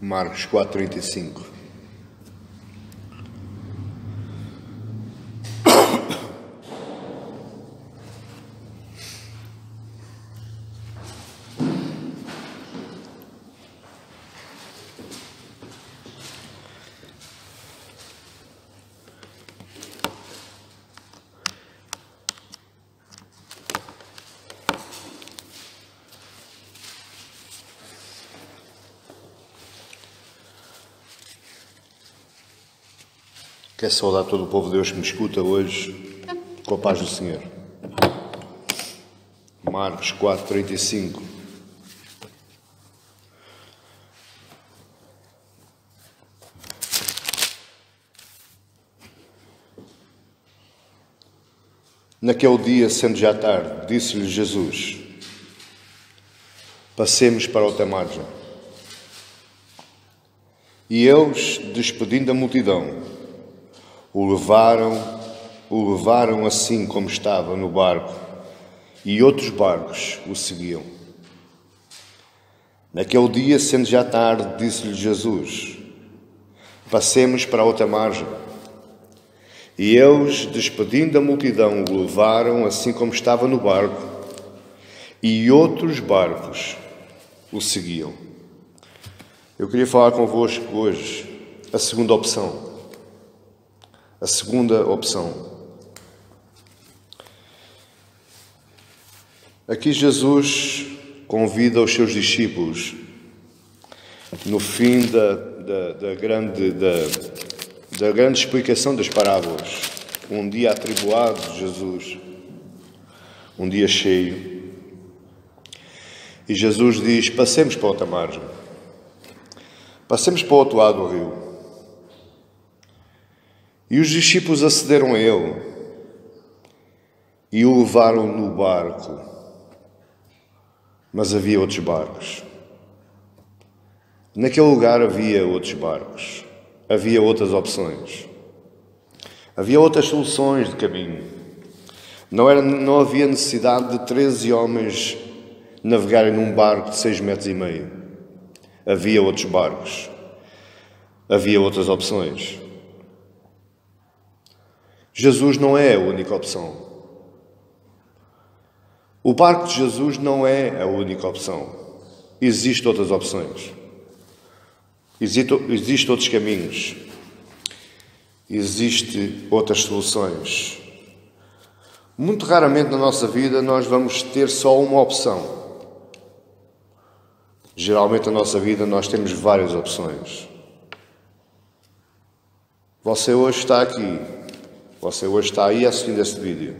Marcos 4:35. Quero saudar todo o povo de Deus que me escuta hoje com a paz do Senhor. Marcos 4:35. Naquele dia, sendo já tarde, disse-lhe Jesus: passemos para outra margem. E eles, despedindo a multidão, o levaram assim como estava no barco, e outros barcos o seguiam. Naquele dia, sendo já tarde, disse-lhe Jesus: passemos para outra margem. E eles, despedindo a multidão, o levaram assim como estava no barco, e outros barcos o seguiam. Eu queria falar convosco hoje a segunda opção. A segunda opção. Aqui Jesus convida os seus discípulos, no fim da grande explicação das parábolas, um dia atribulado de Jesus, um dia cheio, e Jesus diz: passemos para outra margem, passemos para o outro lado do rio. E os discípulos acederam a ele e o levaram no barco. Mas havia outros barcos. Naquele lugar havia outros barcos. Havia outras opções. Havia outras soluções de caminho. Não havia necessidade de 13 homens navegarem num barco de 6,5 metros. Havia outros barcos. Havia outras opções. Jesus não é a única opção. O barco de Jesus não é a única opção. Existem outras opções. Existem outros caminhos. Existem outras soluções. Muito raramente na nossa vida nós vamos ter só uma opção. Geralmente na nossa vida nós temos várias opções. Você hoje está aqui. Você hoje está aí assistindo este vídeo.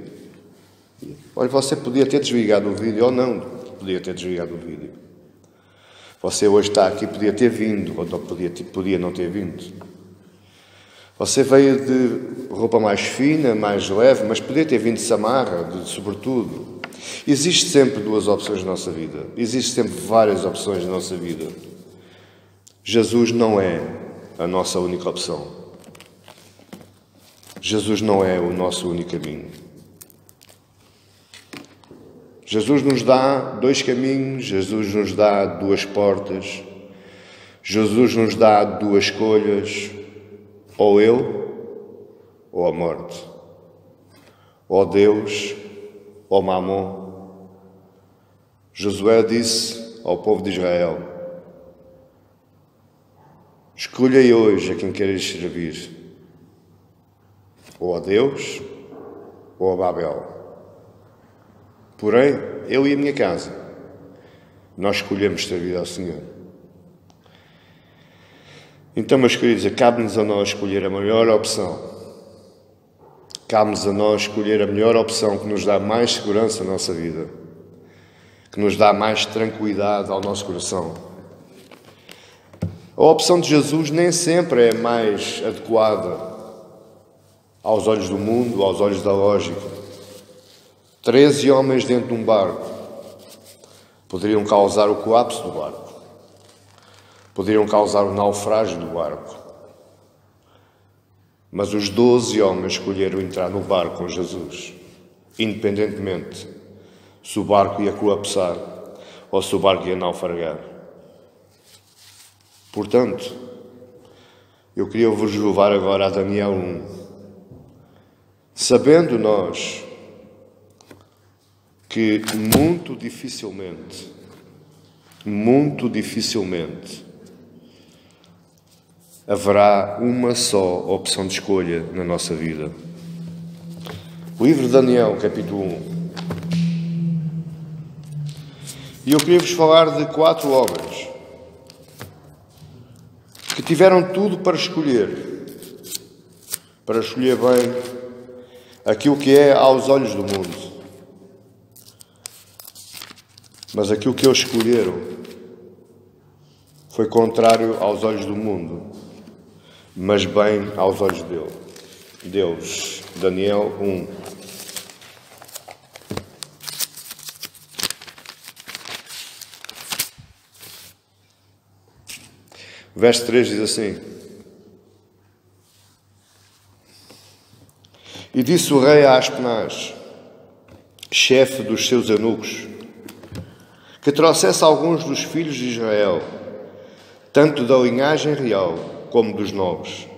Olha, você podia ter desligado o vídeo ou não podia ter desligado o vídeo. Você hoje está aqui, podia ter vindo ou não podia não ter vindo. Você veio de roupa mais fina, mais leve, mas podia ter vindo de samarra, sobretudo. Existem sempre duas opções na nossa vida. Existem sempre várias opções na nossa vida. Jesus não é a nossa única opção. Jesus não é o nosso único caminho. Jesus nos dá dois caminhos, Jesus nos dá duas portas, Jesus nos dá duas escolhas, ou eu, ou a morte, ou Deus, ou Mamon. Josué disse ao povo de Israel: escolhei hoje a quem queres servir, ou a Deus, ou a Babel. Porém, eu e a minha casa, nós escolhemos servir ao Senhor. Então, meus queridos, cabe-nos a nós escolher a melhor opção. Cabe-nos a nós escolher a melhor opção que nos dá mais segurança na nossa vida, que nos dá mais tranquilidade ao nosso coração. A opção de Jesus nem sempre é mais adequada aos olhos do mundo, aos olhos da lógica. 13 homens dentro de um barco poderiam causar o colapso do barco. Poderiam causar o naufrágio do barco. Mas os 12 homens escolheram entrar no barco com Jesus, independentemente se o barco ia colapsar ou se o barco ia naufragar. Portanto, eu queria vos levar agora a Daniel 1. Sabendo nós que muito dificilmente, haverá uma só opção de escolha na nossa vida. O livro de Daniel, capítulo 1. E eu queria vos falar de 4 homens que tiveram tudo para escolher bem aquilo que é aos olhos do mundo. Mas aquilo que eles escolheram foi contrário aos olhos do mundo, mas bem aos olhos dele. Deus. Daniel 1. Verso 3 diz assim: E disse o rei a Aspenaz, chefe dos seus eunucos, que trouxesse alguns dos filhos de Israel, tanto da linhagem real como dos nobres,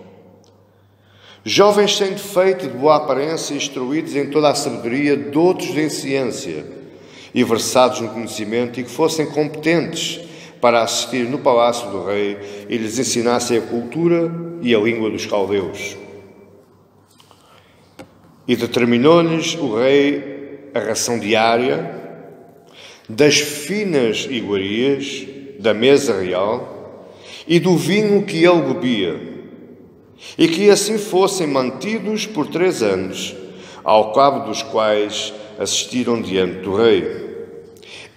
jovens sem defeito, de boa aparência, instruídos em toda a sabedoria, doutos em ciência e versados no conhecimento, e que fossem competentes para assistir no palácio do rei e lhes ensinassem a cultura e a língua dos caldeus. E determinou-lhes o rei a ração diária das finas iguarias da mesa real e do vinho que ele bebia, e que assim fossem mantidos por 3 anos, ao cabo dos quais assistiram diante do rei.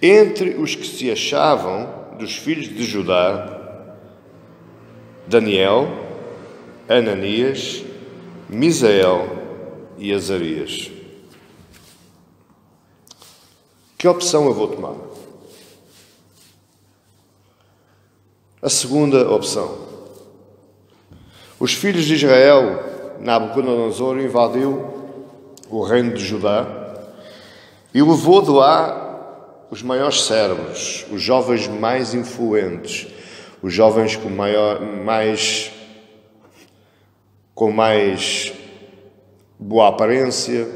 Entre os que se achavam dos filhos de Judá, Daniel, Ananias, Misael e Azarias. Que opção eu vou tomar? A segunda opção. Os filhos de Israel, Nabucodonosor invadiu o reino de Judá e levou de lá os maiores cérebros, os jovens mais influentes, os jovens com mais boa aparência,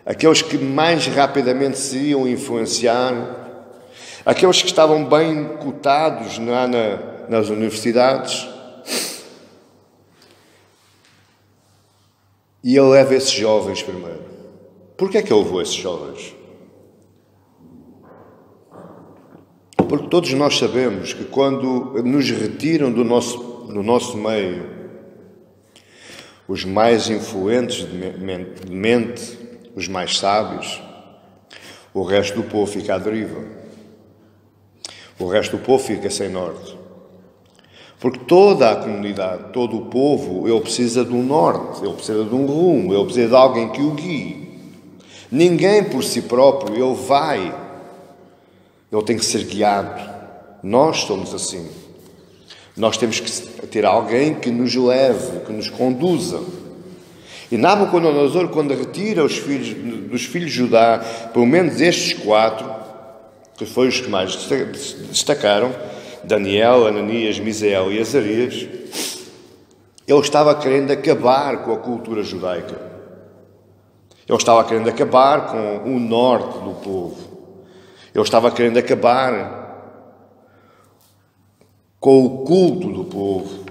aqueles que mais rapidamente se iam influenciar, aqueles que estavam bem cotados nas universidades. E ele leva esses jovens primeiro. Porquê é que ele levou esses jovens? Porque todos nós sabemos que quando nos retiram do nosso meio os mais influentes de mente, os mais sábios, o resto do povo fica à deriva. O resto do povo fica sem norte. Porque toda a comunidade, todo o povo, ele precisa de um norte, ele precisa de um rumo, ele precisa de alguém que o guie. Ninguém por si próprio, ele tem que ser guiado. Nós somos assim. Nós temos que ter alguém que nos leve, que nos conduza. E Nabucodonosor, quando retira dos filhos de Judá, pelo menos estes 4, que foram os que mais destacaram, Daniel, Ananias, Misael e Azarias, ele estava querendo acabar com a cultura judaica. Ele estava querendo acabar com o norte do povo. Ele estava querendo acabar com o culto do povo.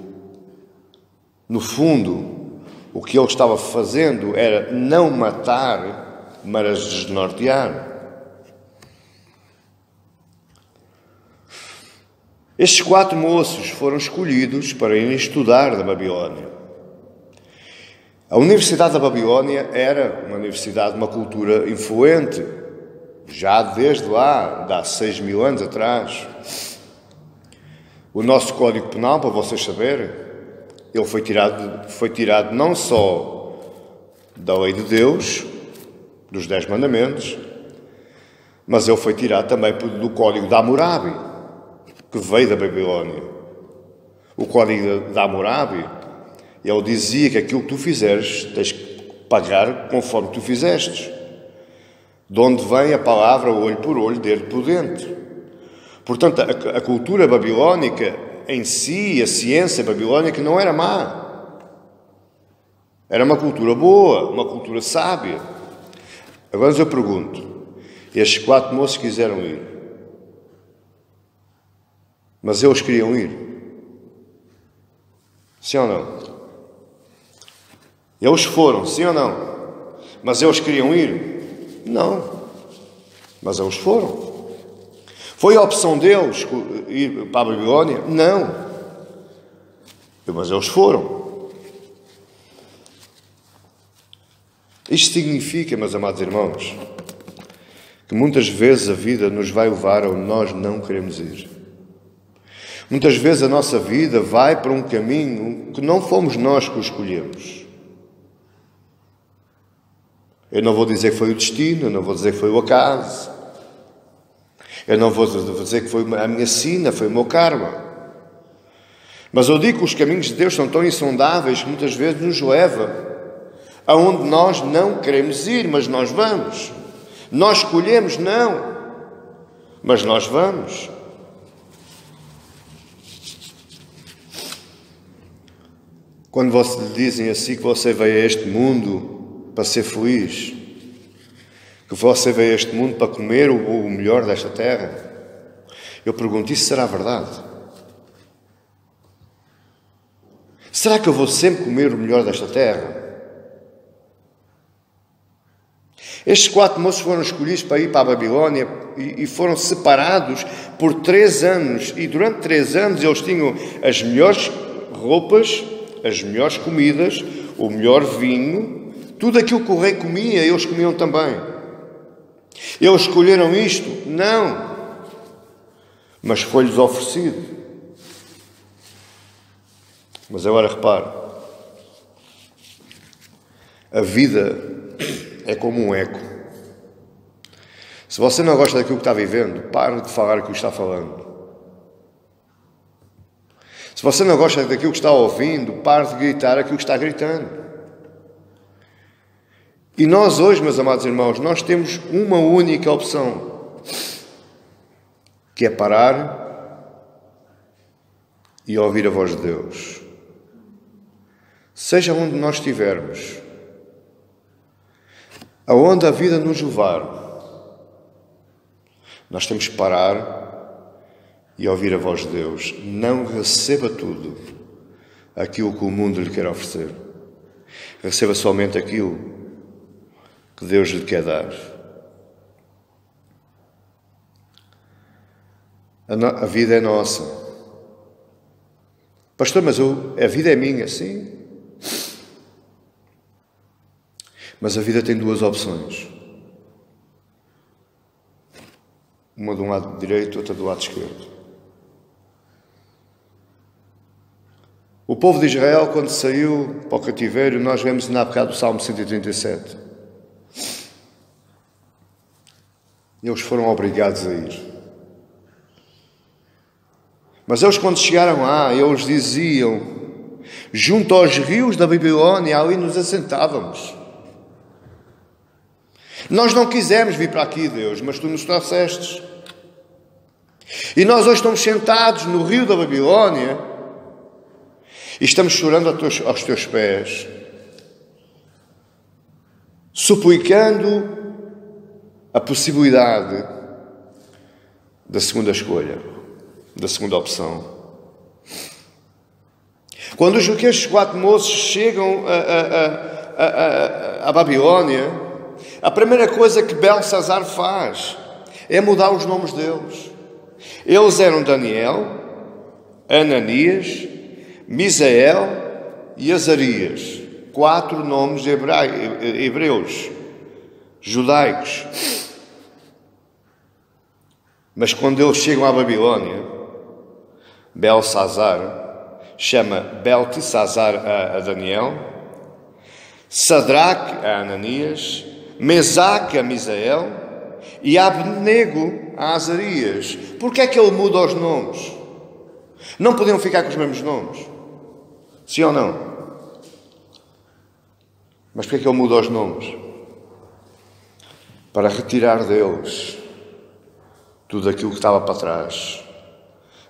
No fundo, o que ele estava fazendo era não matar, mas desnortear. Estes 4 moços foram escolhidos para irem estudar da Babilónia. A Universidade da Babilónia era uma universidade, uma cultura influente, já desde lá, de há 6.000 anos atrás. O nosso Código Penal, para vocês saberem, ele foi tirado não só da lei de Deus, dos 10 mandamentos, mas ele foi tirado também do Código de Hammurabi, que veio da Babilónia. O Código de Hammurabi, ele dizia que aquilo que tu fizeres, tens que pagar conforme tu fizestes. De onde vem a palavra olho por olho, dedo por dente. Portanto, a cultura babilónica em si, a ciência babilónica não era má. Era uma cultura boa, uma cultura sábia. Agora eu pergunto, estes 4 moços quiseram ir, mas eles queriam ir? Sim ou não? Eles foram, sim ou não? Mas eles queriam ir? Não. Mas eles foram. Foi a opção deles ir para a Babilónia? Não. Mas eles foram. Isto significa, meus amados irmãos, que muitas vezes a vida nos vai levar onde nós não queremos ir. Muitas vezes a nossa vida vai para um caminho que não fomos nós que o escolhemos. Eu não vou dizer que foi o destino, eu não vou dizer que foi o acaso, eu não vou dizer que foi a minha sina, foi o meu karma. Mas eu digo que os caminhos de Deus são tão insondáveis que muitas vezes nos leva aonde nós não queremos ir, mas nós vamos. Nós escolhemos não, mas nós vamos. Quando lhe dizem assim que você veio a este mundo para ser feliz, que você veio a este mundo para comer o melhor desta terra, eu pergunto, isso será verdade? Será que eu vou sempre comer o melhor desta terra? Estes 4 moços foram escolhidos para ir para a Babilónia e foram separados por 3 anos. E durante 3 anos eles tinham as melhores roupas, as melhores comidas, o melhor vinho, tudo aquilo que o rei comia, eles comiam também. Eles escolheram isto? Não. Mas foi-lhes oferecido. Mas agora repare, a vida é como um eco. Se você não gosta daquilo que está vivendo, pare de falar o que está falando. Se você não gosta daquilo que está ouvindo, pare de gritar aquilo que está gritando. E nós hoje, meus amados irmãos, nós temos uma única opção, que é parar e ouvir a voz de Deus. Seja onde nós estivermos, aonde a vida nos levar, nós temos que parar e ouvir a voz de Deus. Não receba tudo aquilo que o mundo lhe quer oferecer. Receba somente aquilo que Deus lhe quer dar. A vida é nossa. Pastor, mas a vida é minha, sim. Mas a vida tem 2 opções. Uma de um lado direito, outra do lado esquerdo. O povo de Israel, quando saiu para o cativeiro, nós vemos na bocado do Salmo 137. Eles foram obrigados a ir. Mas eles, quando chegaram lá, eles diziam, junto aos rios da Babilónia, ali nos assentávamos. Nós não quisemos vir para aqui, Deus, mas Tu nos trouxestes. E nós hoje estamos sentados no rio da Babilónia e estamos chorando aos Teus pés, suplicando a possibilidade da segunda escolha, da segunda opção. Quando estes 4 moços chegam a Babilónia, a primeira coisa que Belsazar faz é mudar os nomes deles. Eles eram Daniel, Ananias, Misael e Azarias. 4 nomes hebreus, judaicos. Mas quando eles chegam à Babilónia, Belsazar chama Beltesazar a Daniel, Sadraque a Ananias, Mesaque a Misael e Abednego a Azarias. Porquê é que ele muda os nomes? Não podiam ficar com os mesmos nomes? Sim ou não? Mas porquê é que ele muda os nomes? Para retirar deles tudo aquilo que estava para trás.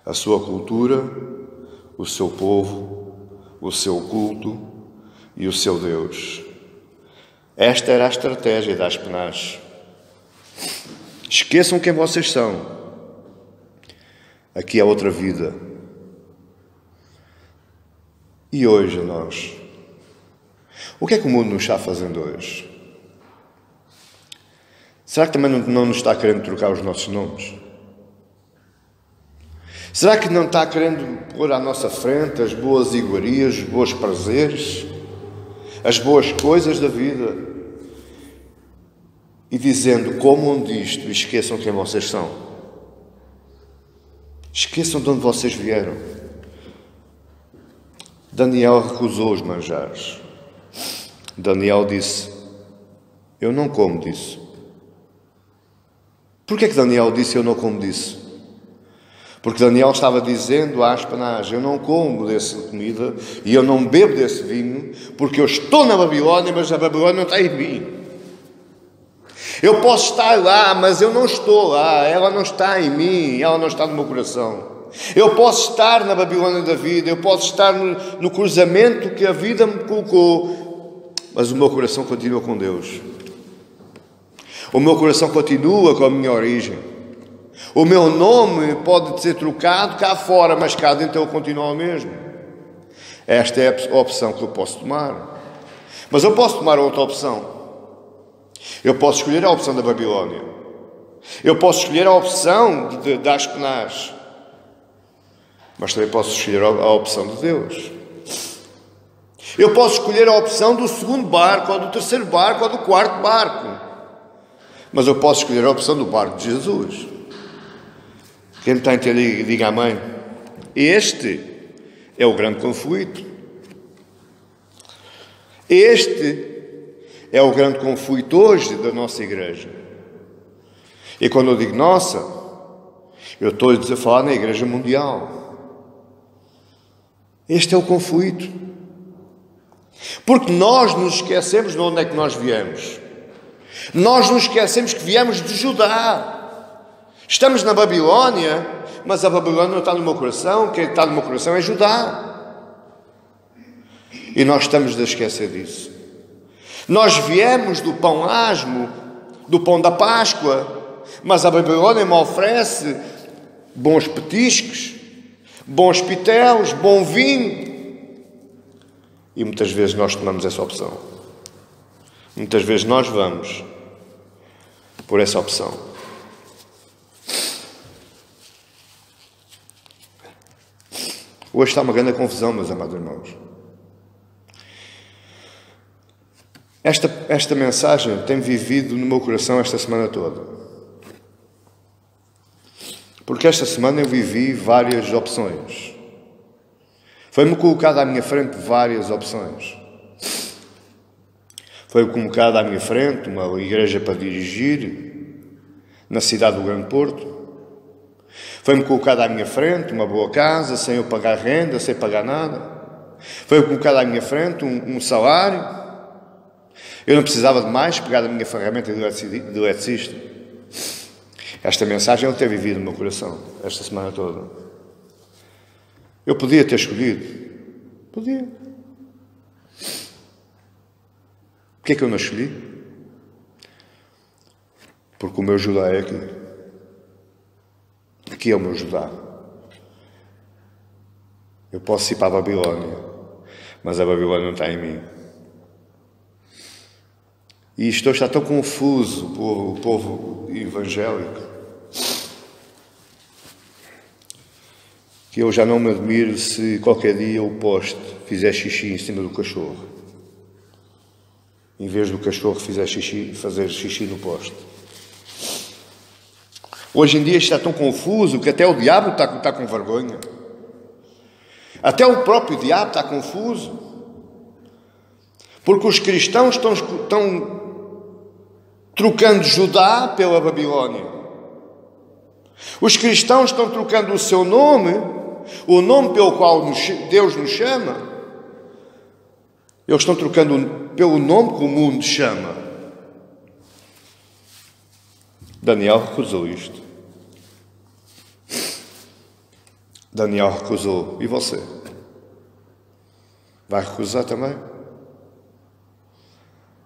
A sua cultura, o seu povo, o seu culto e o seu Deus. Esta era a estratégia das Aspenaz. Esqueçam quem vocês são. Aqui é outra vida. E hoje nós? O que é que o mundo nos está fazendo hoje? Será que também não nos está querendo trocar os nossos nomes? Será que não está querendo pôr à nossa frente as boas iguarias, os bons prazeres, as boas coisas da vida? E dizendo, comam disto e esqueçam quem vocês são. Esqueçam de onde vocês vieram. Daniel recusou os manjares. Daniel disse, eu não como disso. Porquê que Daniel disse, eu não como disso? Porque Daniel estava dizendo à Aspenaz, eu não como dessa comida e eu não bebo desse vinho, porque eu estou na Babilónia, mas a Babilónia não está em mim. Eu posso estar lá, mas eu não estou lá. Ela não está em mim, ela não está no meu coração. Eu posso estar na Babilónia da vida, eu posso estar no cruzamento que a vida me colocou, mas o meu coração continua com Deus. O meu coração continua com a minha origem. O meu nome pode ser trocado cá fora, mas cá dentro ele continua o mesmo. Esta é a opção que eu posso tomar. Mas eu posso tomar outra opção. Eu posso escolher a opção da Babilónia. Eu posso escolher a opção de Aspenaz. Mas também posso escolher a opção de Deus. Eu posso escolher a opção do segundo barco, ou do terceiro barco, ou do quarto barco. Mas eu posso escolher a opção do barco de Jesus. Quem está a entender, diga amém. Este é o grande conflito. Este é o grande conflito hoje da nossa igreja. E quando eu digo nossa, eu estou a falar na igreja mundial. Este é o conflito. Porque nós nos esquecemos de onde é que nós viemos. Nós nos esquecemos que viemos de Judá. Estamos na Babilónia, mas a Babilónia não está no meu coração. Quem está no meu coração é Judá. E nós estamos a esquecer disso. Nós viemos do pão asmo, do pão da Páscoa, mas a Babilónia me oferece bons petiscos, bons pitéus, bom vinho. E muitas vezes nós tomamos essa opção. Muitas vezes nós vamos por essa opção. Hoje está uma grande confusão, meus amados irmãos. Esta mensagem tem vivido no meu coração esta semana toda. Porque esta semana eu vivi várias opções. Foi-me colocado à minha frente várias opções. Foi colocado à minha frente uma igreja para dirigir na cidade do Grande Porto. Foi-me colocado à minha frente uma boa casa, sem eu pagar renda, sem pagar nada. Foi-me colocado à minha frente um salário. Eu não precisava de mais pegar a minha ferramenta de eletricista. Esta mensagem eu tenho vivido no meu coração esta semana toda. Eu podia ter escolhido. Podia. Porquê é que eu não escolhi? Porque o meu Judá é aqui. Aqui é o meu Judá. Eu posso ir para a Babilónia, mas a Babilónia não está em mim. E isto está tão confuso, o povo evangélico, que eu já não me admiro se qualquer dia o poste fizer xixi em cima do cachorro, em vez do cachorro fazer xixi no poste. Hoje em dia está tão confuso que até o diabo está com vergonha. Até o próprio diabo está confuso. Porque os cristãos estão trocando Judá pela Babilónia. Os cristãos estão trocando o seu nome, o nome pelo qual Deus nos chama. Eles estão trocando pelo nome que o mundo chama. Daniel recusou isto. Daniel recusou. E você? Vai recusar também?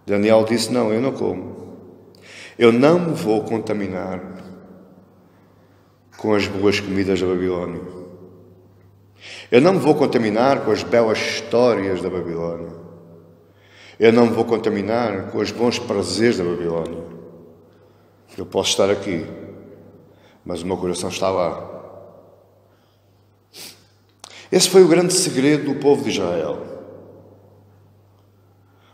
Daniel disse, não, eu não como. Eu não me vou contaminar com as boas comidas da Babilónia. Eu não me vou contaminar com as belas histórias da Babilónia. Eu não me vou contaminar com os bons prazeres da Babilónia. Eu posso estar aqui, mas o meu coração está lá. Esse foi o grande segredo do povo de Israel.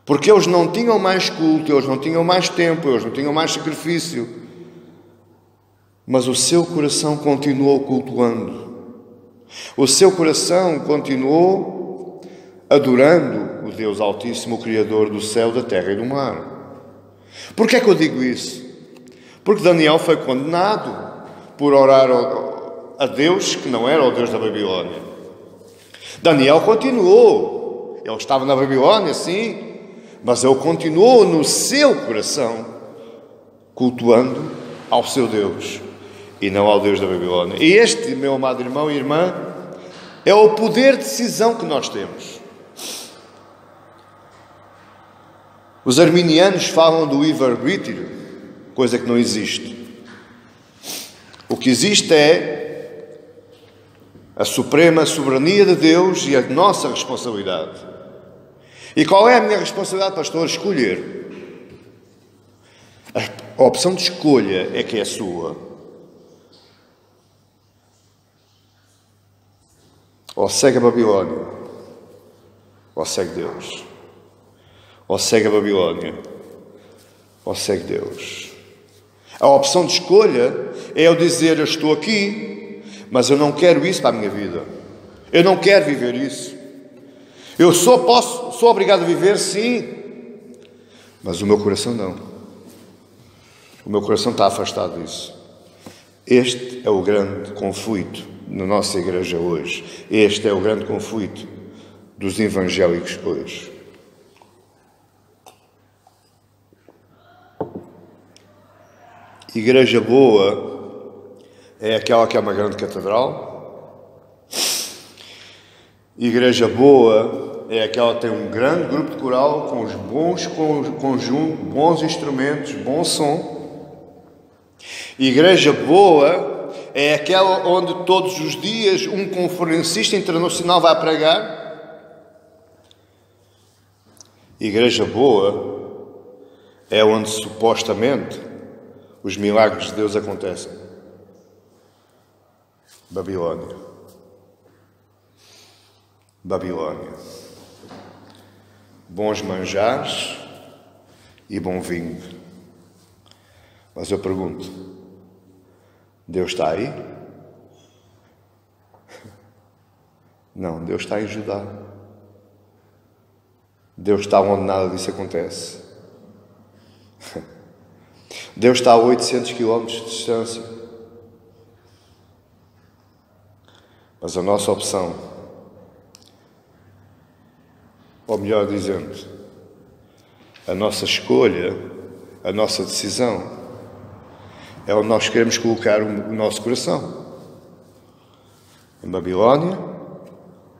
Porque eles não tinham mais culto, eles não tinham mais tempo, eles não tinham mais sacrifício. Mas o seu coração continuou cultuando. O seu coração continuou adorando o Deus Altíssimo, o Criador do céu, da terra e do mar. Por que é que eu digo isso? Porque Daniel foi condenado por orar a Deus que não era o Deus da Babilónia. Daniel continuou. Ele estava na Babilónia, sim, mas ele continuou no seu coração cultuando ao seu Deus e não ao Deus da Babilónia. E este, meu amado irmão e irmã, é o poder de decisão que nós temos. Os arminianos falam do livre-arbítrio, coisa que não existe. O que existe é a suprema soberania de Deus e a nossa responsabilidade. E qual é a minha responsabilidade, pastor? Escolher. A opção de escolha é que é sua. Ou segue a Babilónia, ou segue Deus. Ou segue a Babilónia, ou segue Deus. A opção de escolha é eu dizer, eu estou aqui, mas eu não quero isso para a minha vida. Eu não quero viver isso. Eu sou obrigado a viver, sim, mas o meu coração não. O meu coração está afastado disso. Este é o grande conflito na nossa igreja hoje. Este é o grande conflito dos evangélicos hoje. Igreja boa é aquela que é uma grande catedral. Igreja boa é aquela que tem um grande grupo de coral com os bons conjuntos, bons instrumentos, bom som. Igreja boa é aquela onde todos os dias um conferencista internacional vai pregar. Igreja boa é onde supostamente os milagres de Deus acontecem. Babilónia. Babilónia. Bons manjares e bom vinho. Mas eu pergunto, Deus está aí? Não, Deus está em Judá. Deus está onde nada disso acontece. Deus está a 800 km de distância. Mas a nossa opção, ou melhor dizendo, a nossa escolha, a nossa decisão, é onde nós queremos colocar o nosso coração. Em Babilónia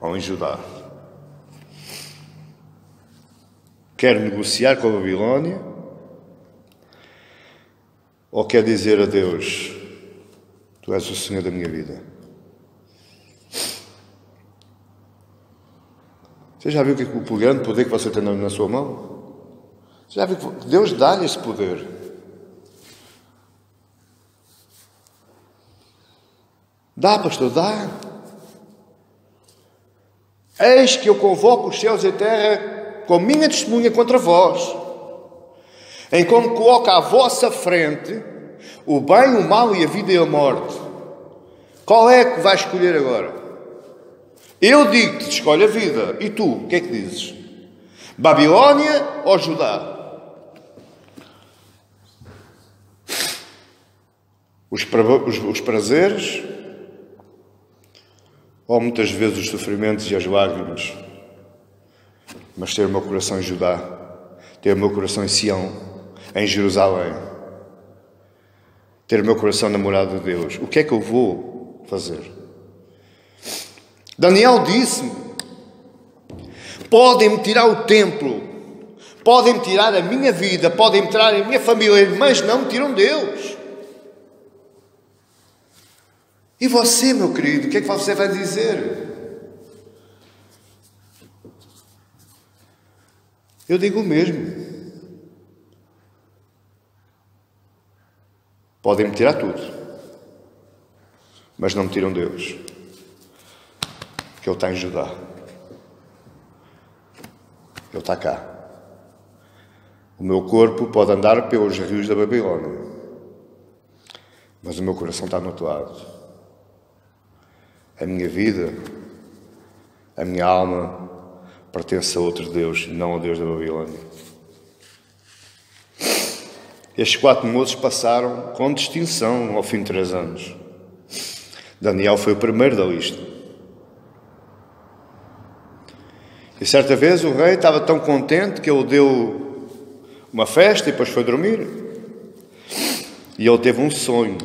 ou em Judá. Quer negociar com a Babilónia, ou quer dizer a Deus, Tu és o Senhor da minha vida. Você já viu o grande poder que você tem na sua mão? Você já viu que Deus dá-lhe esse poder? Dá, pastor, dá. Eis que eu convoco os céus e a terra com minha testemunha contra vós, em como coloca à vossa frente o bem, o mal e a vida e a morte. Qual é que vais escolher agora? Eu digo-te, escolhe a vida. E tu, o que é que dizes? Babilónia ou Judá? Os prazeres ou muitas vezes os sofrimentos e as lágrimas? Mas ter o meu coração em Judá, ter o meu coração em Sião, em Jerusalém, ter o meu coração na morada de Deus. O que é que eu vou fazer? Daniel disse-me, Podem-me tirar o templo, podem-me tirar a minha vida, podem-me tirar a minha família, mas não me tiram Deus. E você, meu querido, o que é que você vai dizer? Eu digo o mesmo. Podem-me tirar tudo, mas não me tiram Deus, que Ele está em Judá. Ele está cá. O meu corpo pode andar pelos rios da Babilônia, mas o meu coração está no outro lado. A minha vida, a minha alma pertence a outro Deus, não ao Deus da Babilônia. Estes 4 moços passaram com distinção ao fim de 3 anos. Daniel foi o primeiro da lista. E certa vez o rei estava tão contente que ele deu uma festa e depois foi dormir. E ele teve um sonho.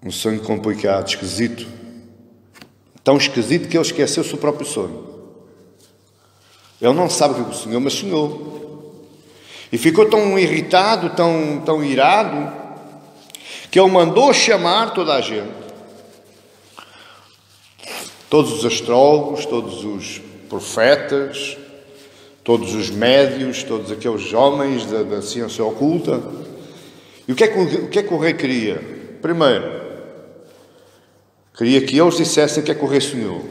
Um sonho complicado, esquisito. Tão esquisito que ele esqueceu o seu próprio sonho. Ele não sabe o que sonhou, mas sonhou. E ficou tão irritado, tão irado, que ele mandou chamar toda a gente. Todos os astrólogos, todos os profetas, todos os médios, todos aqueles homens da ciência oculta. E o que é que o rei queria? Primeiro, queria que eles dissessem o que é que o rei sonhou.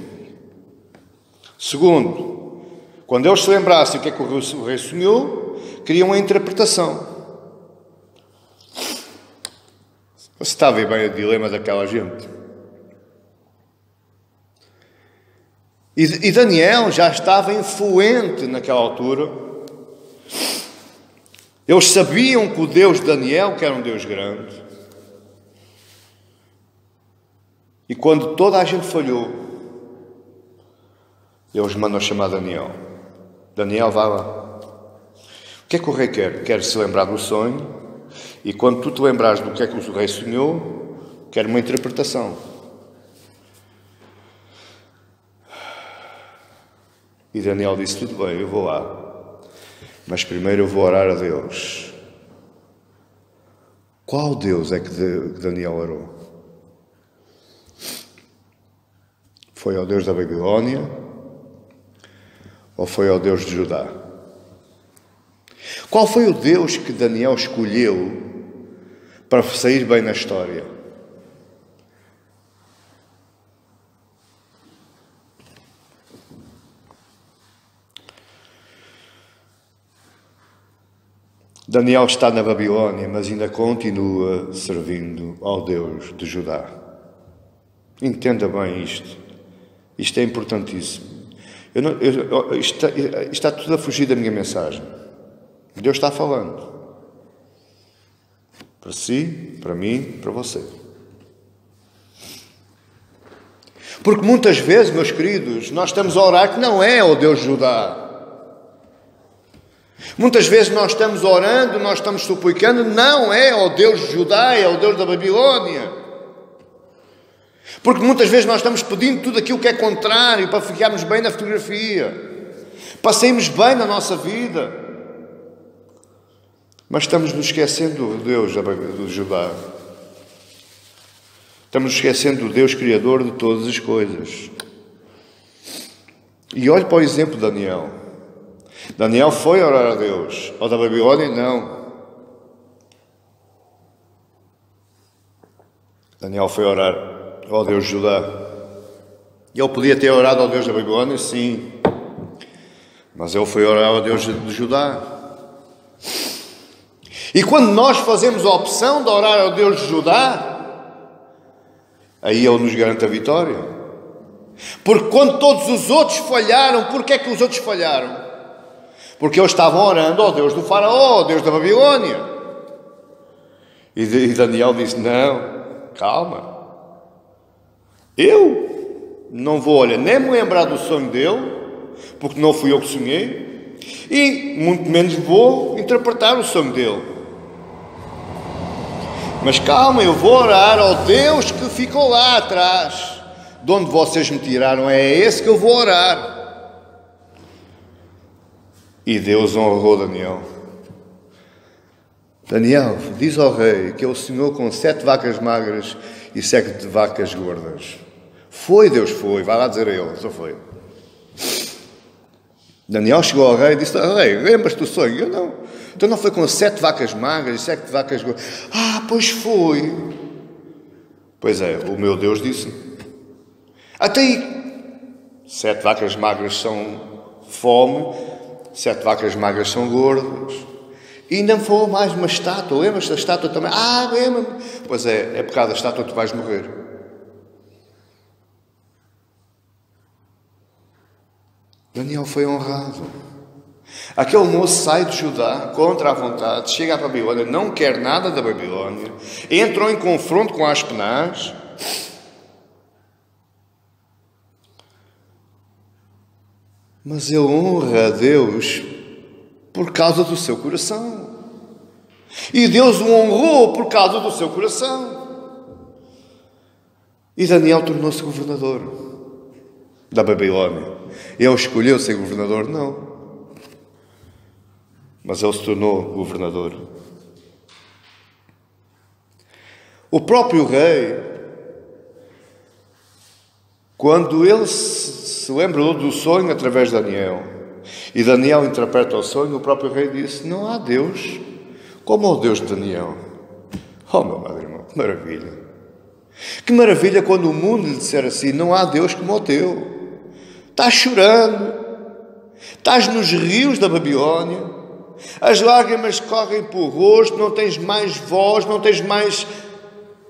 Segundo, quando eles se lembrassem o que é que o rei sonhou, queriam uma interpretação. Você está a ver bem o dilema daquela gente? E Daniel já estava influente naquela altura. Eles sabiam que o Deus de Daniel, que era um Deus grande. E quando toda a gente falhou, eles mandam chamar Daniel. Daniel, vai lá. O que é que o rei quer? Quer se lembrar do sonho. E quando tu te lembrares do que é que o rei sonhou, quer uma interpretação. E Daniel disse, tudo bem, eu vou lá. Mas primeiro eu vou orar a Deus. Qual Deus é que Daniel orou? Foi ao Deus da Babilônia? Ou foi ao Deus de Judá? Qual foi o Deus que Daniel escolheu para sair bem na história? Daniel está na Babilônia, mas ainda continua servindo ao Deus de Judá. Entenda bem isto. Isto é importantíssimo. Isto está tudo a fugir da minha mensagem. Deus está falando. Para si, para mim, para você. Porque muitas vezes, meus queridos, nós estamos a orar que não é ao Deus de Judá. Muitas vezes nós estamos orando, nós estamos suplicando, não é ao Deus de Judá, é ao Deus da Babilônia. Porque muitas vezes nós estamos pedindo tudo aquilo que é contrário para ficarmos bem na fotografia, para sairmos bem na nossa vida. Mas estamos nos esquecendo do Deus de Judá. Estamos nos esquecendo do Deus Criador de todas as coisas. E olhe para o exemplo de Daniel. Daniel foi orar a Deus. Ao da Babilônia, não. Daniel foi orar ao Deus de Judá. Ele podia ter orado ao Deus da Babilônia, sim. Mas ele foi orar ao Deus de Judá. E quando nós fazemos a opção de orar ao Deus de Judá, aí Ele nos garante a vitória. Porque quando todos os outros falharam, porquê é que os outros falharam? Porque eles estavam orando ao Deus do Faraó, ao Deus da Babilônia. E Daniel disse, não, calma. Eu não vou, nem me lembrar do sonho dele, porque não fui eu que sonhei, e muito menos vou interpretar o sonho dele. Mas calma, eu vou orar ao Deus que ficou lá atrás, de onde vocês me tiraram, é esse que eu vou orar. E Deus honrou Daniel. Daniel, diz ao rei que ele sonhou com 7 vacas magras e 7 vacas gordas. Foi, Deus foi, vai lá dizer a ele, só foi. Daniel chegou ao rei e disse: rei, lembras-te do sonho? Eu não. Então não foi com 7 vacas magras e 7 vacas gordas? Ah, pois foi. Pois é, o meu Deus disse. Até aí, 7 vacas magras são fome, 7 vacas magras são gordas. E ainda me falou mais uma estátua. Lembras-te da estátua também? Ah, lembra-me. Pois é por causa da estátua que tu vais morrer. Daniel foi honrado. Aquele moço sai de Judá contra a vontade, chega à Babilônia, não quer nada da Babilônia, entrou em confronto com Aspenaz. Mas ele honra a Deus por causa do seu coração. E Deus o honrou por causa do seu coração. E Daniel tornou-se governador da Babilônia. Ele escolheu ser governador? Não. Mas ele se tornou governador. O próprio rei, quando ele se lembrou do sonho através de Daniel, e Daniel interpreta o sonho, o próprio rei disse: não há Deus como o Deus de Daniel. Oh, meu amado irmão, que maravilha! Que maravilha quando o mundo lhe disser assim: não há Deus como o teu. Estás chorando, estás nos rios da Babilônia, as lágrimas correm pelo rosto, não tens mais voz, não tens mais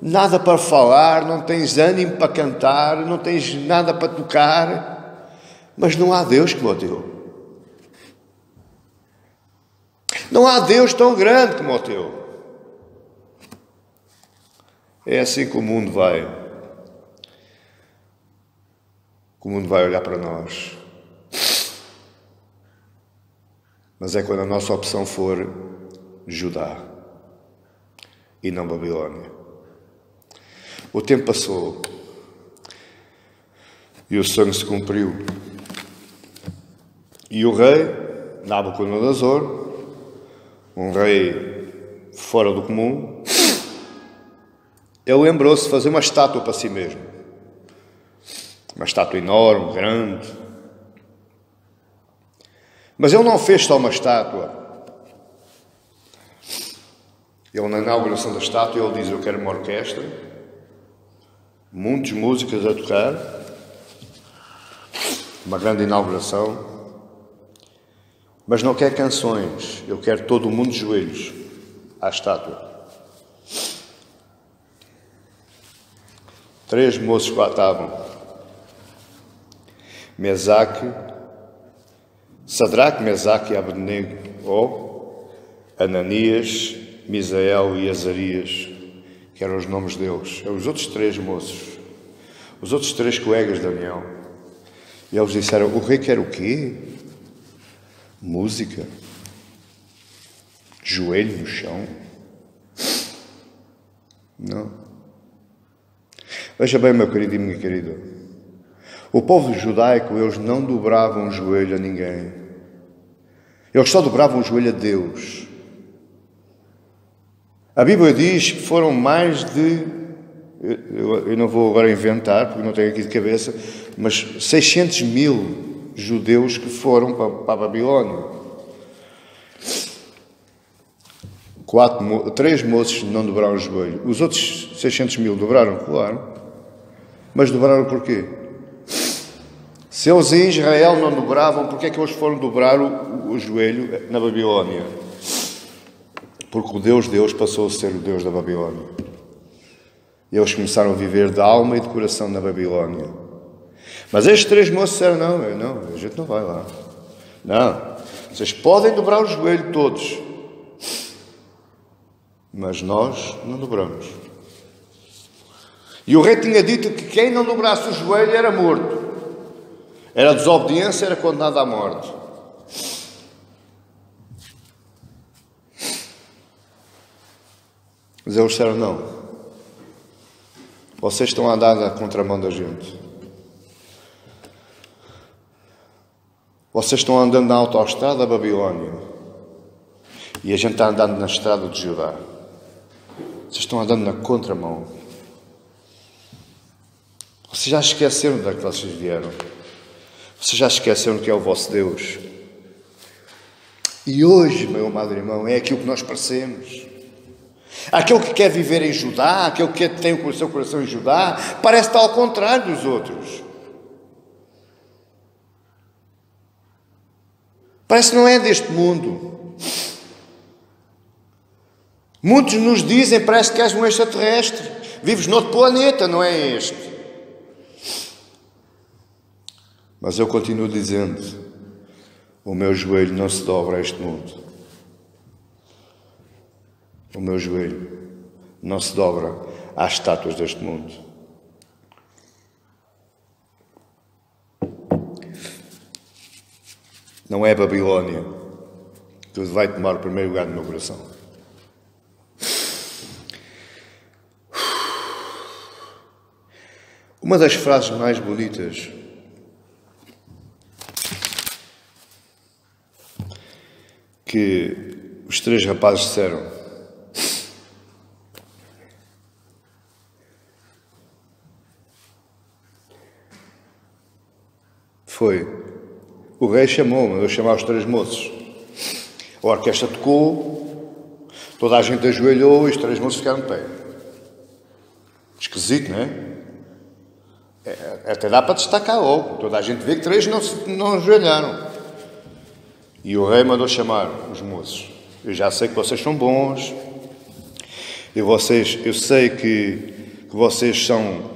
nada para falar, não tens ânimo para cantar, não tens nada para tocar, mas não há Deus como o teu. Não há Deus tão grande como o teu. É assim que o mundo vai. O mundo vai olhar para nós. Mas é quando a nossa opção for Judá e não Babilônia. O tempo passou e o sonho se cumpriu. E o rei Nabucodonosor, um rei fora do comum, ele lembrou-se de fazer uma estátua para si mesmo. Uma estátua enorme, grande. Mas ele não fez só uma estátua. Ele, na inauguração da estátua, ele diz: eu quero uma orquestra, muitas músicas a tocar, uma grande inauguração, mas não quer canções, eu quero todo o mundo de joelhos à estátua. 3 moços que lá estavam: Sadraque, Mesaque e Abednego, ou Ananias, Misael e Azarias, que eram os nomes deles. Os outros 3 moços, os outros 3 colegas de Daniel. E eles disseram: o rei quer o quê? Música? Joelho no chão? Não. Veja bem, meu querido e minha querida. O povo judaico, eles não dobravam o joelho a ninguém. Eles só dobravam o joelho a Deus. A Bíblia diz que foram mais de... Eu não vou agora inventar, porque não tenho aqui de cabeça, mas 600.000 judeus que foram para a Babilônia. 3 moços não dobraram o joelho. Os outros 600.000 dobraram, claro. Mas dobraram porquê? Se eles em Israel não dobravam, porquê é que eles foram dobrar o joelho na Babilônia? Porque o Deus deles passou a ser o Deus da Babilônia. E eles começaram a viver de alma e de coração na Babilônia. Mas estes 3 moços disseram: não, a gente não vai lá. Não, vocês podem dobrar o joelho todos, mas nós não dobramos. E o rei tinha dito que quem não dobrasse o joelho era morto. Era desobediência, era condenado à morte. Mas eles disseram: não, vocês estão a andar na contramão da gente. Vocês estão andando na autoestrada da Babilónia e a gente está andando na estrada de Judá. Vocês estão andando na contramão. Vocês já esqueceram de onde é que vocês vieram. Vocês já esqueceram que é o vosso Deus. E hoje, meu amado irmão, é aquilo que nós parecemos. Aquele que quer viver em Judá, aquele que tem o seu coração em Judá, parece estar ao contrário dos outros. Parece que não é deste mundo. Muitos nos dizem, parece que és um extraterrestre. Vives noutro planeta, não é este. Mas eu continuo dizendo, o meu joelho não se dobra a este mundo. O meu joelho não se dobra às estátuas deste mundo. Não é a Babilónia que vai tomar o primeiro lugar no meu coração. Uma das frases mais bonitas que os três rapazes disseram foi: o rei chamou-me, mandou chamar os três moços. A orquestra tocou, toda a gente ajoelhou e os três moços ficaram de pé. Esquisito, não é? Até dá para destacar logo. Toda a gente vê que três não ajoelharam. E o rei mandou chamar os moços. Eu já sei que vocês são bons. Eu sei que vocês são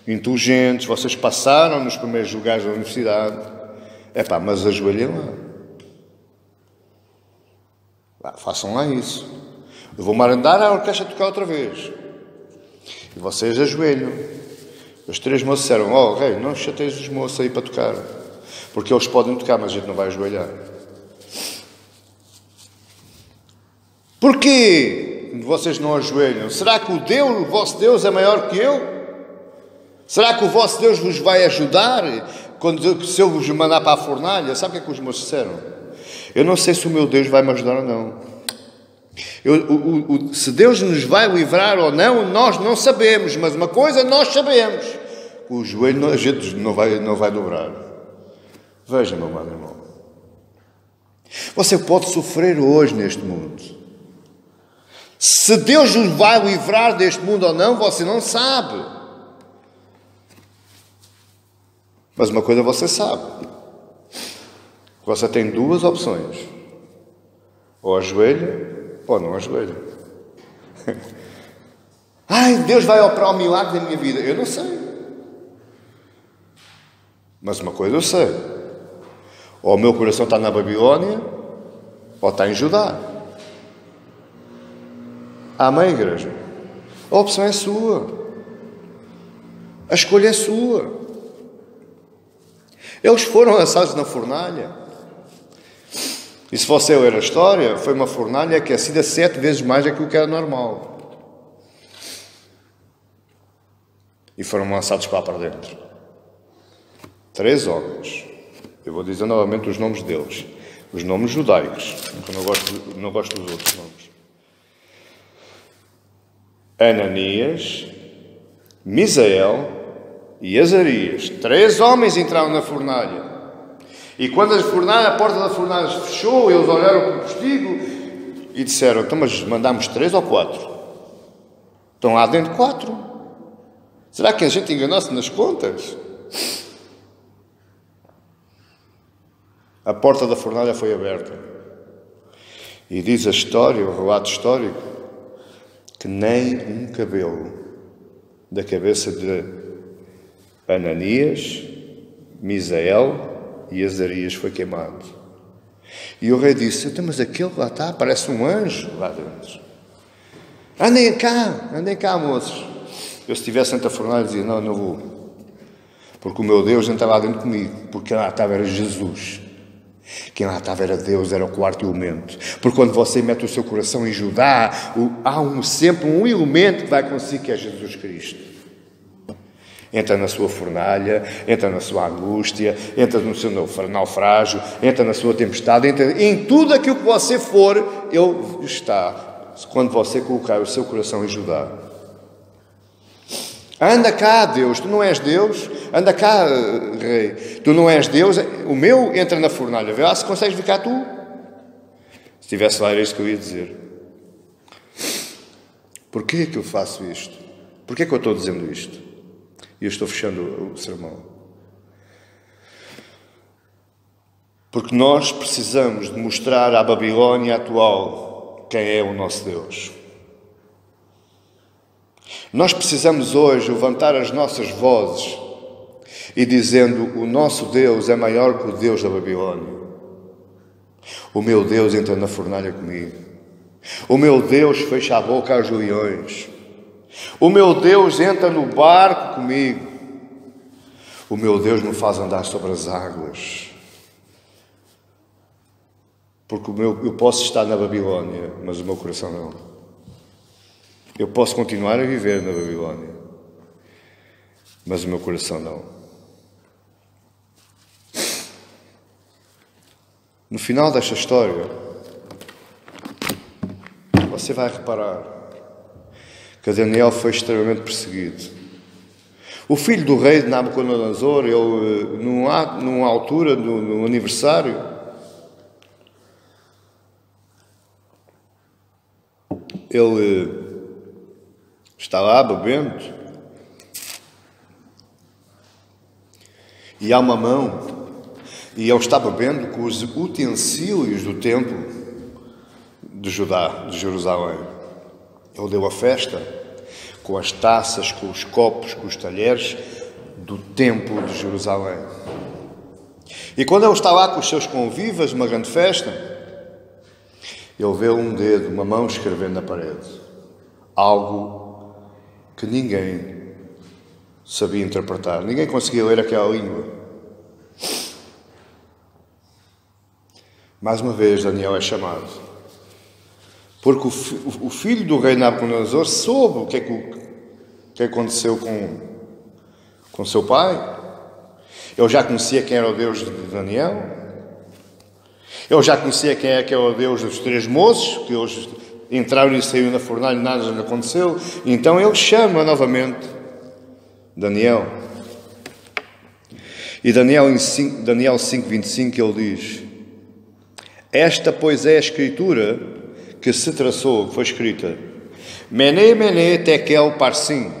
inteligentes. Vocês passaram nos primeiros lugares da universidade. Mas ajoelhem lá. Façam lá isso. Eu vou mandar a orquestra tocar outra vez. E vocês ajoelham. Os três moços disseram: rei, não chateies os moços aí para tocar. Porque eles podem tocar, mas a gente não vai ajoelhar. Porquê vocês não ajoelham? Será que o vosso Deus é maior que eu? Será que o vosso Deus vos vai ajudar se eu vos mandar para a fornalha? Sabe o que é que os moços disseram? Eu não sei se o meu Deus vai me ajudar ou não. Se Deus nos vai livrar ou não, nós não sabemos. Mas uma coisa nós sabemos: o joelho a gente não vai dobrar. Veja, meu amado irmão. Você pode sofrer hoje neste mundo. Se Deus nos vai livrar deste mundo ou não, você não sabe. Mas uma coisa você sabe. Você tem duas opções. Ou ajoelha, ou não ajoelha. Deus vai operar o milagre da minha vida. Eu não sei. Mas uma coisa eu sei. Ou o meu coração está na Babilónia, ou está em Judá. Amém, igreja? A opção é sua. A escolha é sua. Eles foram lançados na fornalha. E se você ler a história, foi uma fornalha aquecida 7 vezes mais daquilo que era normal. E foram lançados lá para dentro. 3 homens. Eu vou dizer novamente os nomes deles. Os nomes judaicos. Porque eu não gosto dos outros nomes. Ananias, Misael e Azarias. 3 homens entraram na fornalha. E quando a porta da fornalha se fechou, eles olharam para o postigo e disseram: então, mas mandámos 3 ou 4? Estão lá dentro 4. Será que a gente enganou-se nas contas? A porta da fornalha foi aberta. E diz a história, o relato histórico, que nem um cabelo da cabeça de Ananias, Misael e Azarias foi queimado. E o rei disse: então, mas aquele lá está, parece um anjo lá dentro. Andem cá, moços. Eu, se estivesse dentro da fornalha, dizia: não vou. Porque o meu Deus não estava lá dentro comigo. Porque lá estava era Jesus. Quem lá estava era Deus, era o quarto elemento. Porque quando você mete o seu coração em Judá, há sempre um elemento que vai consigo, que é Jesus Cristo. Entra na sua fornalha, entra na sua angústia, entra no seu naufrágio, entra na sua tempestade, entra em tudo aquilo que você for, Ele está, quando você colocar o seu coração em Judá. Anda cá, Deus, tu não és Deus, anda cá, Rei, tu não és Deus, o meu entra na fornalha, vê lá se consegues ficar tu. Se estivesse lá era isso que eu ia dizer. Porquê que eu faço isto? Porquê que eu estou dizendo isto? E eu estou fechando o sermão. Porque nós precisamos de mostrar à Babilónia atual quem é o nosso Deus. Nós precisamos hoje levantar as nossas vozes e dizendo: o nosso Deus é maior que o Deus da Babilónia. O meu Deus entra na fornalha comigo. O meu Deus fecha a boca aos leões. O meu Deus entra no barco comigo. O meu Deus me faz andar sobre as águas. Porque eu posso estar na Babilónia, mas o meu coração não. Eu posso continuar a viver na Babilónia, mas o meu coração não. No final desta história, você vai reparar que Daniel foi extremamente perseguido. O filho do rei de Nabucodonosor, ele, numa altura, no aniversário, ele está lá bebendo e há uma mão e ele está bebendo com os utensílios do templo de Judá, de Jerusalém. Ele deu a festa com as taças, com os copos, com os talheres do templo de Jerusalém. E quando ele está lá com os seus convivas, uma grande festa, ele vê um dedo, uma mão escrevendo na parede. Algo que ninguém sabia interpretar. Ninguém conseguia ler aquela língua. Mais uma vez, Daniel é chamado. Porque o filho do rei Nabucodonosor soube o que aconteceu com seu pai. Ele já conhecia quem era o Deus de Daniel. Ele já conhecia quem era o Deus dos três moços, que eles entraram e saíram na fornalha e nada não aconteceu. Então ele chama novamente Daniel. E Daniel 5:25 ele diz: esta, pois, é a escritura que se traçou, que foi escrita. Mene, mene, tekel, parsim.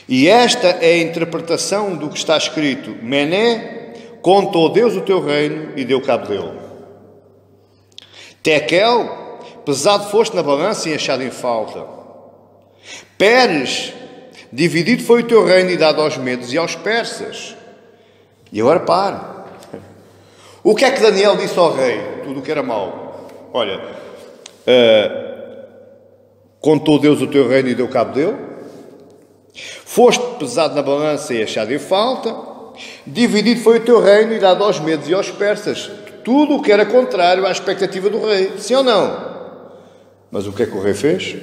E esta é a interpretação do que está escrito. Mene, contou Deus o teu reino e deu cabo dele. Tekel, pesado foste na balança e achado em falta. Peres, dividido foi o teu reino e dado aos medos e aos persas. E agora pare. O que é que Daniel disse ao rei? Tudo o que era mau. Olha, contou Deus o teu reino e deu cabo dele. Foste pesado na balança e achado em falta. Dividido foi o teu reino e dado aos medos e aos persas. Tudo o que era contrário à expectativa do rei. Sim ou não? Mas o que é que o rei fez?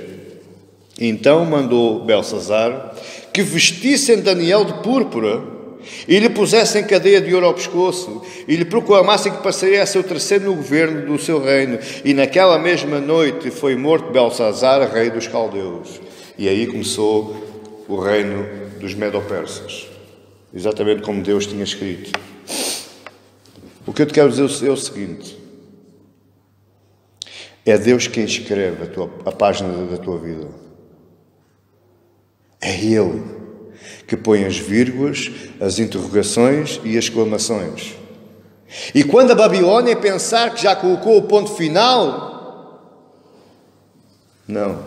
Então mandou Belsazar que vestissem Daniel de púrpura e lhe pusessem cadeia de ouro ao pescoço e lhe proclamassem que passaria a ser o terceiro no governo do seu reino. E naquela mesma noite foi morto Belsazar, rei dos caldeus. E aí começou o reino dos medo-persas. Exatamente como Deus tinha escrito. O que eu te quero dizer é o seguinte: é Deus quem escreve a página da tua vida. É Ele que põe as vírgulas, as interrogações e as exclamações. E quando a Babilónia pensar que já colocou o ponto final, não.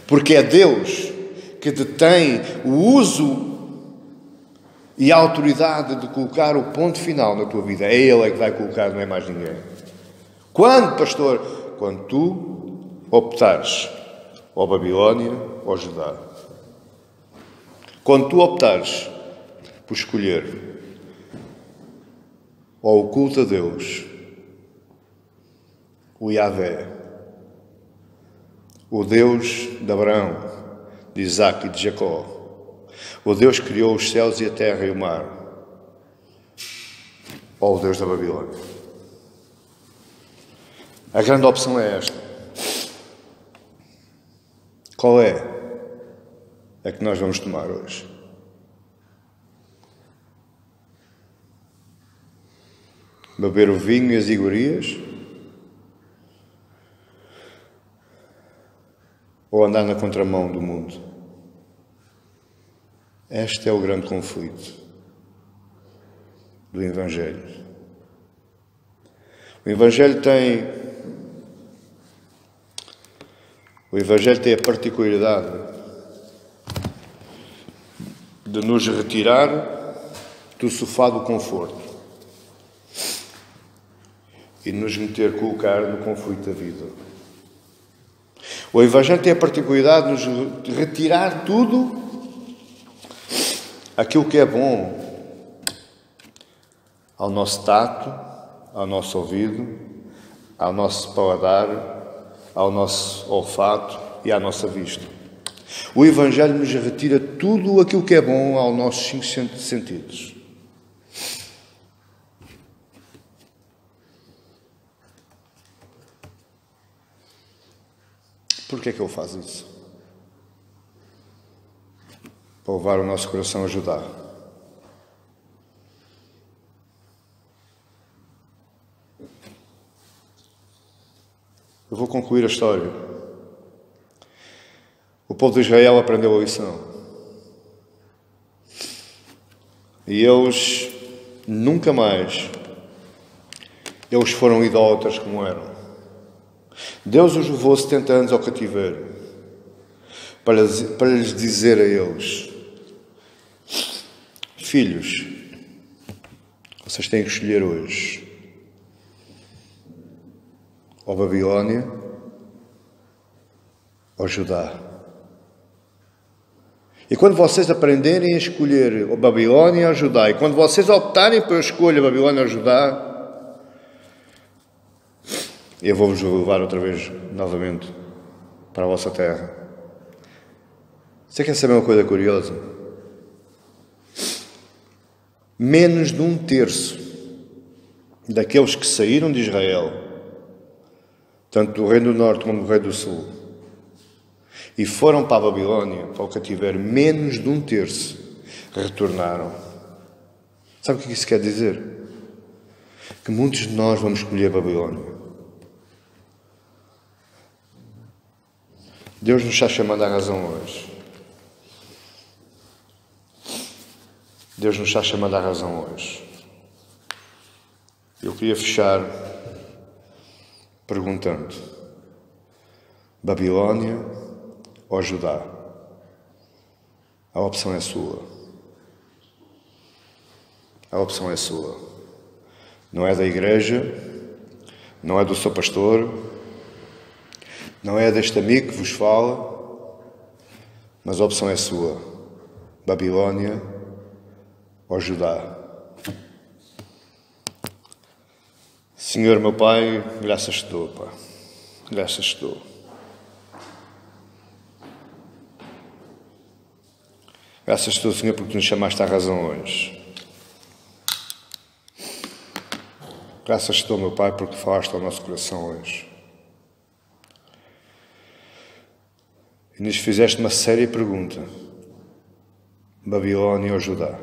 Porque é Deus que detém o uso e a autoridade de colocar o ponto final na tua vida. É Ele que vai colocar, não é mais ninguém. Quando, pastor? Quando tu optares ou Babilónia ou Judá. Quando tu optares por escolher ou o culto a Deus, o Yahvé, o Deus de Abraão, de Isaac e de Jacó, O Deus que criou os céus e a terra e o mar? Ou o Deus da Babilônia? A grande opção é esta. Qual é a que nós vamos tomar hoje? Beber o vinho e as iguarias? Ou andar na contramão do mundo? Este é o grande conflito do Evangelho. O Evangelho tem a particularidade de nos retirar do sofá do conforto e nos colocar no conflito da vida. O Evangelho tem a particularidade de nos retirar tudo aquilo que é bom ao nosso tato, ao nosso ouvido, ao nosso paladar, ao nosso olfato e à nossa vista. O Evangelho nos retira tudo aquilo que é bom aos nossos 5 sentidos. Porquê é que Ele faz isso? Para levar o nosso coração a ajudar. Eu vou concluir a história. O povo de Israel aprendeu a lição. E eles nunca mais foram idólatras como eram. Deus os levou 70 anos ao cativeiro para lhes dizer a eles: filhos, vocês têm que escolher hoje ou Babilônia ou Judá. E quando vocês aprenderem a escolher ou Babilônia ou Judá, e quando vocês optarem pela escolha Babilônia ou Judá, eu vou-vos levar outra vez, novamente, para a vossa terra. Você quer saber uma coisa curiosa? Menos de 1/3 daqueles que saíram de Israel, tanto do Reino do Norte como do Reino do Sul, e foram para a Babilônia, para o cativeiro, menos de 1/3 retornaram. Sabe o que isso quer dizer? Que muitos de nós vamos escolher a Babilônia. Deus nos está chamando à razão hoje. Deus nos está chamando à razão hoje. Eu queria fechar perguntando: Babilônia ou Judá? A opção é sua. A opção é sua. Não é da igreja, não é do seu pastor, não é deste amigo que vos fala, mas a opção é sua. Babilônia ou Judá? Senhor, meu Pai, graças te dou, Pai. Graças te dou. Graças te dou, Senhor, porque nos chamaste à razão hoje. Graças te dou, meu Pai, porque falaste ao nosso coração hoje. E nos fizeste uma séria pergunta: Babilônia ou Judá?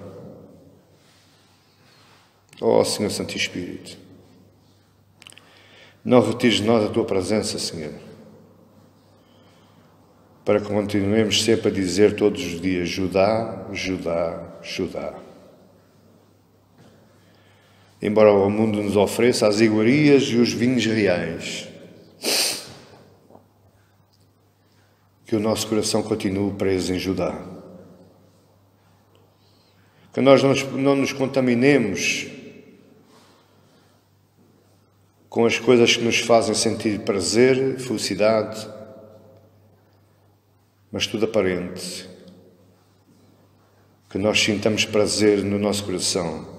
Oh, Senhor Santo Espírito, não retires de nós a Tua presença, Senhor, para que continuemos sempre a dizer todos os dias: Judá, Judá, Judá. Embora o mundo nos ofereça as iguarias e os vinhos reais, que o nosso coração continue preso em Judá. Que nós não nos contaminemos com as coisas que nos fazem sentir prazer, felicidade, mas tudo aparente. Que nós sintamos prazer no nosso coração,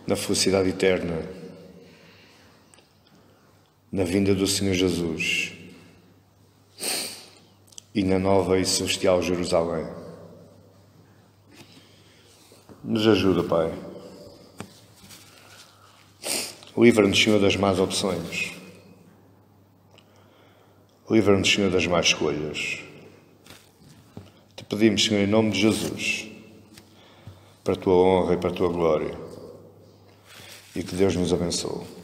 na felicidade eterna, na vinda do Senhor Jesus. e na nova e celestial Jerusalém. Nos ajuda, Pai. Livra-nos, Senhor, das más opções. Livra-nos, Senhor, das más escolhas. Te pedimos, Senhor, em nome de Jesus, para a tua honra e para a tua glória. E que Deus nos abençoe.